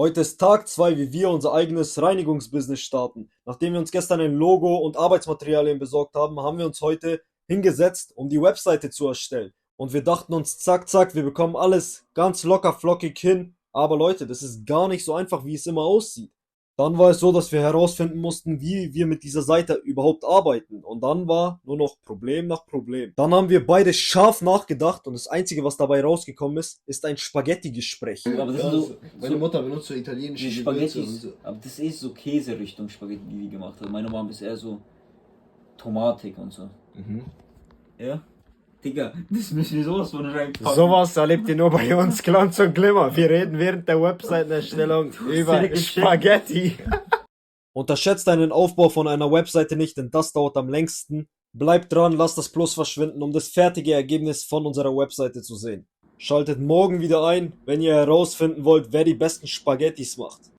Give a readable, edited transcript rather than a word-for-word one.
Heute ist Tag 2, wie wir unser eigenes Reinigungsbusiness starten. Nachdem wir uns gestern ein Logo und Arbeitsmaterialien besorgt haben, haben wir uns heute hingesetzt, um die Webseite zu erstellen. Und wir dachten uns, zack, zack, wir bekommen alles ganz locker flockig hin. Aber Leute, das ist gar nicht so einfach, wie es immer aussieht. Dann war es so, dass wir herausfinden mussten, wie wir mit dieser Seite überhaupt arbeiten. Und dann war nur noch Problem nach Problem. Dann haben wir beide scharf nachgedacht und das Einzige, was dabei rausgekommen ist, ist ein Spaghetti-Gespräch. Aber das Ja, sind so, meine so Mutter benutzt so italienische die Gewürze und Spaghettis. so. Aber das ist so Käse-Richtung Spaghetti, die die gemacht hat. Meine Mom ist eher so Tomatik und so. Ja? Digga, das müssen wir sowas von reinpacken. Sowas erlebt ihr nur bei uns, Glanz und Glimmer. Wir reden während der Webseitenerstellung über Spaghetti. Unterschätzt einen Aufbau von einer Webseite nicht, denn das dauert am längsten. Bleibt dran, lasst das Plus verschwinden, um das fertige Ergebnis von unserer Webseite zu sehen. Schaltet morgen wieder ein, wenn ihr herausfinden wollt, wer die besten Spaghettis macht.